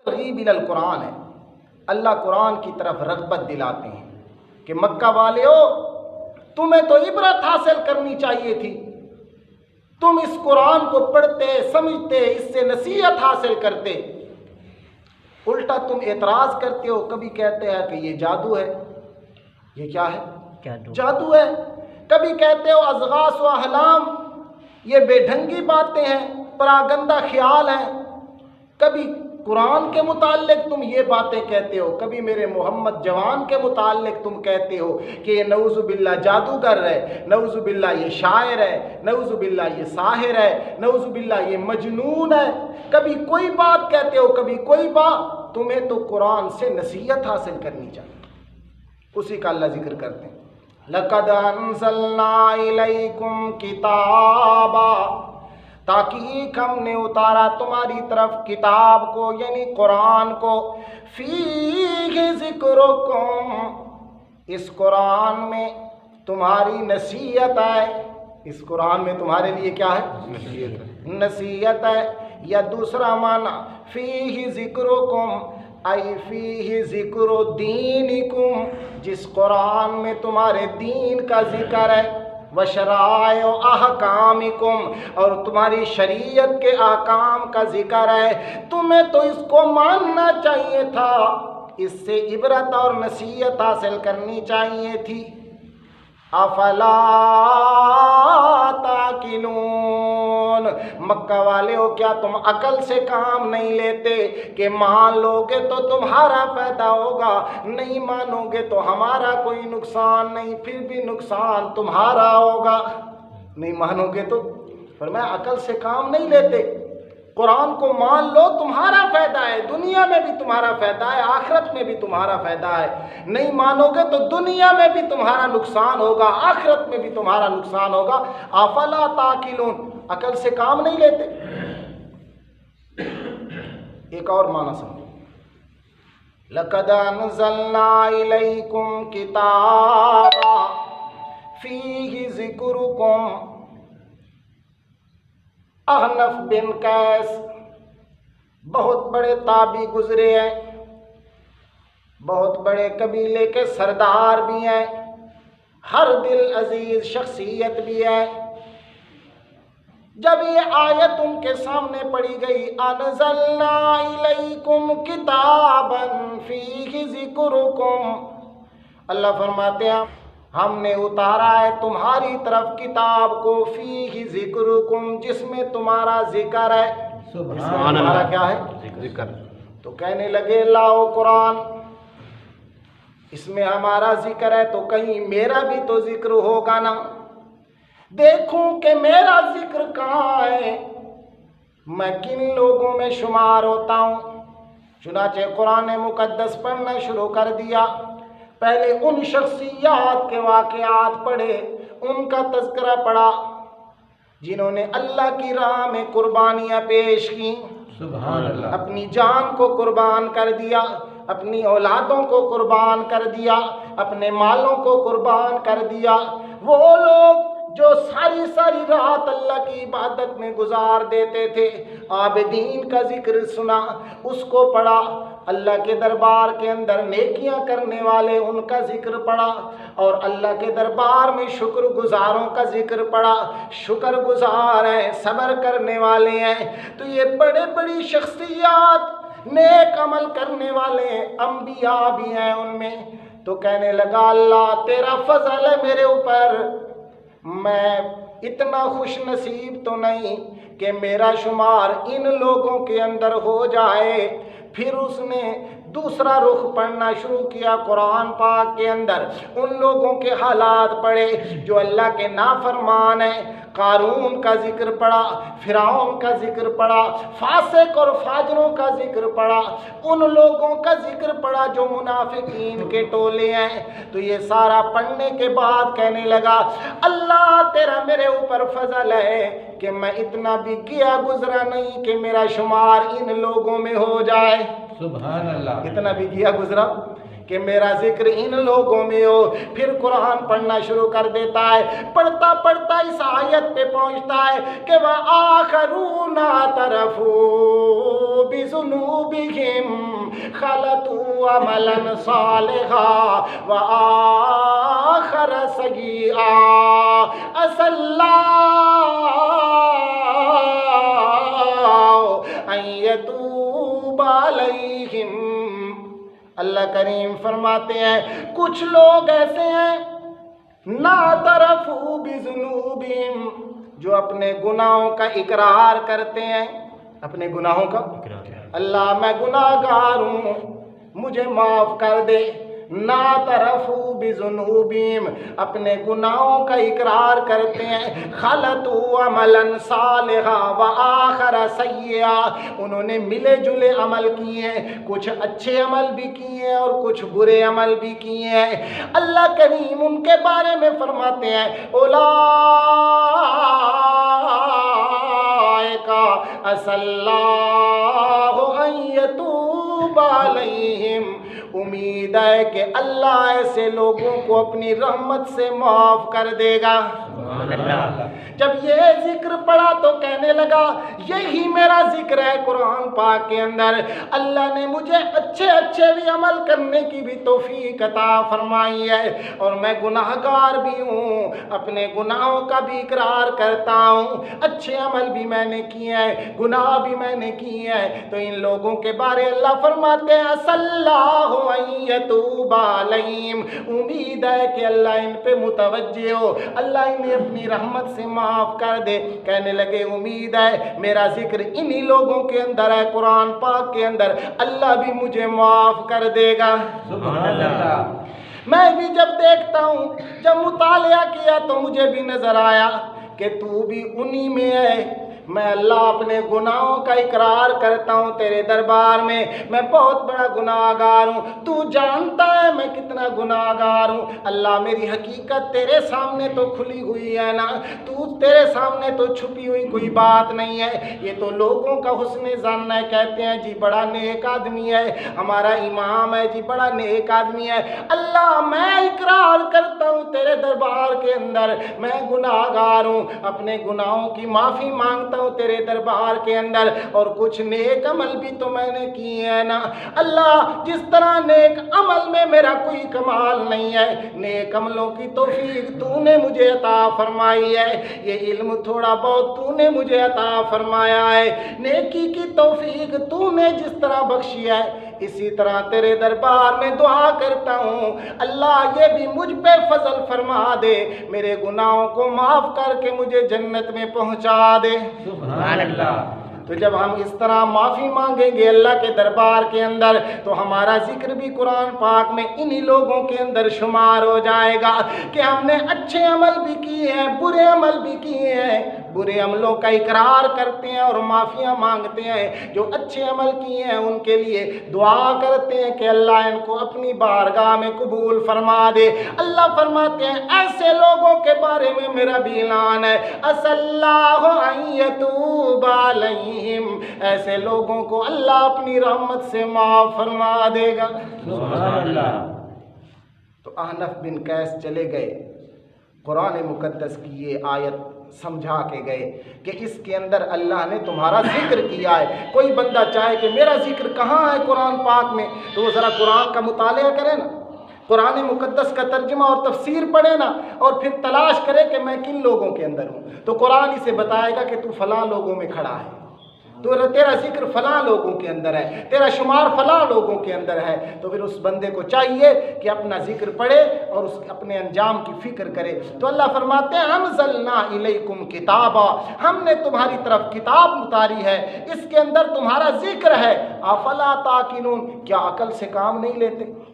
ترغیب الی القرآن ہے، اللہ قرآن کی طرف رغبت دلاتے ہیں کہ مکہ والیو تمہیں تو عبرت حاصل کرنی چاہیے تھی، تم اس قرآن کو پڑھتے سمجھتے اس سے نصیحت حاصل کرتے، الٹا تم اعتراض کرتے ہو، کبھی کہتے ہیں کہ یہ جادو ہے، یہ کیا ہے؟ جادو ہے، کبھی کہتے ہو اضغاث و احلام، یہ بے ڈھنگی باتیں ہیں، پراگندہ خیال ہیں، کبھی قرآن کے متعلق تم یہ باتیں کہتے ہو، کبھی میرے محمد جوان کے متعلق تم کہتے ہو کہ یہ نعوذ باللہ جادوگر ہے، نعوذ باللہ یہ شاعر ہے، نعوذ باللہ یہ ساحر ہے، نعوذ باللہ یہ مجنون ہے، کبھی کوئی بات کہتے ہو، کبھی کوئی بات۔ تمہیں تو قرآن سے نصیحت حاصل کرنی چاہیے، اسی کا اللہ ذکر کرتے ہیں لَقَدْ أَنزَلْنَا إِلَيْكُمْ كِتَابًا، تاکہ ہم نے اتارا تمہاری طرف کتاب کو یعنی قرآن کو، فِيهِ ذِكْرُكُمْ، اس قرآن میں تمہاری نصیحت ہے، اس قرآن میں تمہارے لیے کیا ہے؟ نصیحت ہے۔ یا دوسرا معنی فِيهِ ذِكْرُكُمْ ای فیہ ذکر دینکم، جس قرآن میں تمہارے دین کا ذکر ہے، وشرائع احکامکم، اور تمہاری شریعت کے احکام کا ذکر ہے، تمہیں تو اس کو ماننا چاہیے تھا، اس سے عبرت اور نصیحت حاصل کرنی چاہیے تھی۔ افلا تاکلون، مکہ والے ہو کیا تم عقل سے کام نہیں لیتے کہ مان لو گے تو تمہارا فائدہ ہوگا، نہیں مانو گے تو ہمارا کوئی نقصان نہیں، پھر بھی نقصان تمہارا ہوگا، نہیں مانو گے تو۔ فرمایا عقل سے کام نہیں لیتے، قرآن کو مان لو تمہارا فائدہ ہے، دنیا میں بھی تمہارا فائدہ ہے، آخرت میں بھی تمہارا فائدہ ہے، نہیں مانو گے تو دنیا میں بھی تمہارا نقصان ہوگا، آخرت میں بھی تمہارا نقصان ہوگا۔ افلا تاکلون، عقل سے کام نہیں لیتے۔ ایک اور معنی سمجھو، لَقَدْ أَنزَلْنَا إِلَيْكُمْ كِتَابًا فِيهِ ذِكْرُكُمْ، احنف بن قیس بہت بڑے تابعی گزرے ہیں، بہت بڑے قبیلے کے سردار بھی ہیں، ہر دل عزیز شخصیت بھی ہے۔ جب یہ آیت ان کے سامنے پڑھی گئی، انزلنا الیکم کتابا فیہ ذکرکم، اللہ فرماتے ہیں ہم نے اتارا ہے تمہاری طرف کتاب کو، فیہ ذکرکم، جس میں تمہارا ذکر ہے۔ سبحان اللہ، تمہارا کیا ہے؟ ذکر۔ تو کہنے لگے لاؤ قرآن، اس میں ہمارا ذکر ہے تو کہیں میرا بھی تو ذکر ہوگا نا، دیکھوں کہ میرا ذکر کہاں ہے، میں کن لوگوں میں شمار ہوتا ہوں۔ چنانچہ قرآن مقدس پڑھنا شروع کر دیا، پہلے ان شخصیات کے واقعات پڑھے، ان کا تذکرہ پڑھا جنہوں نے اللہ کی راہ میں قربانیاں پیش کی، سبحان اللہ، اپنی جان کو قربان کر دیا، اپنی اولادوں کو قربان کر دیا، اپنے مالوں کو قربان کر دیا۔ وہ لوگ جو ساری ساری رات اللہ کی عبادت میں گزار دیتے تھے، عابدین کا ذکر سنا، اس کو پڑھا، اللہ کے دربار کے اندر نیکیاں کرنے والے ان کا ذکر پڑھا، اور اللہ کے دربار میں شکر گزاروں کا ذکر پڑھا، شکر گزار ہیں، صبر کرنے والے ہیں۔ تو یہ بڑے بڑی شخصیات، نیک عمل کرنے والے ہیں، انبیاء بھی ہیں ان میں۔ تو کہنے لگا اللہ تیرا فضل ہے میرے اوپر، میں اتنا خوش نصیب تو نہیں کہ میرا شمار ان لوگوں کے اندر ہو جائے۔ پھر اس نے دوسرا رخ پڑھنا شروع کیا قرآن پاک کے اندر، ان لوگوں کے حالات پڑھے جو اللہ کے نافرمان ہیں۔ قارون کا ذکر پڑھا، فرعون کا ذکر پڑھا، فاسق اور فاجروں کا ذکر پڑھا، ان لوگوں کا ذکر پڑھا جو منافقین کے ٹولے ہیں۔ تو یہ سارا پڑھنے کے بعد کہنے لگا اللہ تیرا میرے اوپر فضل ہے کہ میں اتنا بھی گیا گزرا نہیں کہ میرا شمار ان لوگوں میں ہو جائے، سبحان اللہ، اتنا بھی گیا گزرا کہ میرا ذکر ان لوگوں میں ہو۔ پھر قرآن پڑھنا شروع کر دیتا ہے، پڑھتا پڑھتا اس آیت پہ پہنچتا ہے کہ وَآخَرُونَ اعْتَرَفُوا بذنوبهم خلطوا عملا صالحا وآخر سيئا عسى الله أن يتوب عليهم. اللہ کریم فرماتے ہیں کچھ لوگ ایسے ہیں نَاعْتَرَفُوا بِذُنُوبِهِمْ جو اپنے گناہوں کا اقرار کرتے ہیں. اپنے گناہوں کا اللہ میں گناہ گار ہوں مجھے معاف کر دے. نَاعْتَرَفُوا بِذُنُوبِهِمْ اپنے گناہوں کا اقرار کرتے ہیں. خَلَطُوا عَمَلًا صَالِحًا وَآخَرَ سَيِّئًا انہوں نے ملے جلے عمل کیے ہیں, کچھ اچھے عمل بھی کیے ہیں اور کچھ برے عمل بھی کیے ہیں. اللہ کریم ان کے بارے میں فرماتے ہیں اولئک عسى الله أن يتوب عليهم امید ہے کہ اللہ ایسے لوگوں کو اپنی رحمت سے معاف کر دے گا. جب یہ ذکر پڑھا تو کہنے لگا یہی میرا ذکر ہے قرآن پاک کے اندر. اللہ نے مجھے اچھے اچھے بھی عمل کرنے کی بھی توفیق عطا فرمائی ہے اور میں گناہ گار بھی ہوں, اپنے گناہوں کا بھی اقرار کرتا ہوں, اچھے عمل بھی میں نے کیے ہیں گناہ بھی میں نے کیے ہیں. تو ان لوگوں کے بارے اللہ فرماتے ہیں عسى الله أن يتوب عليهم امید ہے کہ اللہ ان پہ متوجہ ہو, اللہ انہیں اپنی رحمت سے معاف کر دے. کہنے لگے امید ہے میرا ذکر انہی لوگوں کے اندر ہے قرآن پاک کے اندر, اللہ بھی مجھے معاف کر دے گا. سبحان اللہ. میں بھی جب دیکھتا ہوں, جب مطالعہ کیا تو مجھے بھی نظر آیا کہ تو بھی انہی میں ہے. میں اللہ اپنے گناہوں کا اقرار کرتا ہوں تیرے دربار میں بہت بڑا گناہ گار ہوں, تو جانتا ہے میں کتنا گناہ گار ہوں. اللہ میری حقیقت تیرے سامنے تو کھلی ہوئی ہے نا, تو تیرے سامنے تو چھپی ہوئی کوئی بات نہیں ہے. یہ تو لوگوں کا حسن ظن ہے, کہتے ہیں جی بڑا نیک آدمی ہے, ہمارا امام ہے جی بڑا نیک آدمی ہے. اللہ میں اقرار کرتا ہوں تیرے دربار کے اندر میں گناہ گار ہوں, اپنے گناہوں کی معافی مانگتا ہوں تیرے دربار کے اندر, اور کچھ نیک عمل بھی تو میں نے کیے ہیں نا. اللہ جس طرح نیک عمل میں میرا کوئی کمال نہیں ہے, نیک عملوں کی توفیق تو نے مجھے عطا فرمائی ہے, یہ علم تھوڑا بہت تو نے مجھے عطا فرمایا ہے, نیکی کی توفیق تو نے جس طرح بخشی ہے اسی طرح تیرے دربار میں دعا کرتا ہوں اللہ یہ بھی مجھ پہ فضل فرما دے, میرے گناہوں کو معاف کر کے مجھے جنت میں پہنچا دے. سبحان اللہ. تو جب ہم اس طرح معافی مانگیں گے اللہ کے دربار کے اندر تو ہمارا ذکر بھی قرآن پاک میں انہی لوگوں کے اندر شمار ہو جائے گا کہ ہم نے اچھے عمل بھی کیے ہیں برے عمل بھی کیے ہیں, برے عملوں کا اقرار کرتے ہیں اور معافیاں مانگتے ہیں, جو اچھے عمل کیے ہیں ان کے لیے دعا کرتے ہیں کہ اللہ ان کو اپنی بارگاہ میں قبول فرما دے. اللہ فرماتے ہیں ایسے لوگوں کے بارے میں میرا بھی اعلان ہے عسى الله أن يتوب عليهم ایسے لوگوں کو اللہ اپنی رحمت سے معاف فرما دے گا. سبحان اللہ. تو احنف بن قیس چلے گئے, قرآن مقدس کی یہ آیت سمجھا کے گئے کہ اس کے اندر اللہ نے تمہارا ذکر کیا ہے. کوئی بندہ چاہے کہ میرا ذکر کہاں ہے قرآن پاک میں, تو وہ ذرا قرآن کا مطالعہ کرے نا, قرآن مقدس کا ترجمہ اور تفسیر پڑھے نا, اور پھر تلاش کرے کہ میں کن لوگوں کے اندر ہوں, تو قرآن اسے بتائے گا کہ تو فلاں لوگوں میں کھڑا ہے, تو تیرا ذکر فلاں لوگوں کے اندر ہے, تیرا شمار فلاں لوگوں کے اندر ہے. تو پھر اس بندے کو چاہیے کہ اپنا ذکر پڑھے اور اس اپنے انجام کی فکر کرے. تو اللہ فرماتے ہیں انزلنا الیکم کتابا ہم نے تمہاری طرف کتاب اتاری ہے, اس کے اندر تمہارا ذکر ہے. افلا تعقلون کیا عقل سے کام نہیں لیتے؟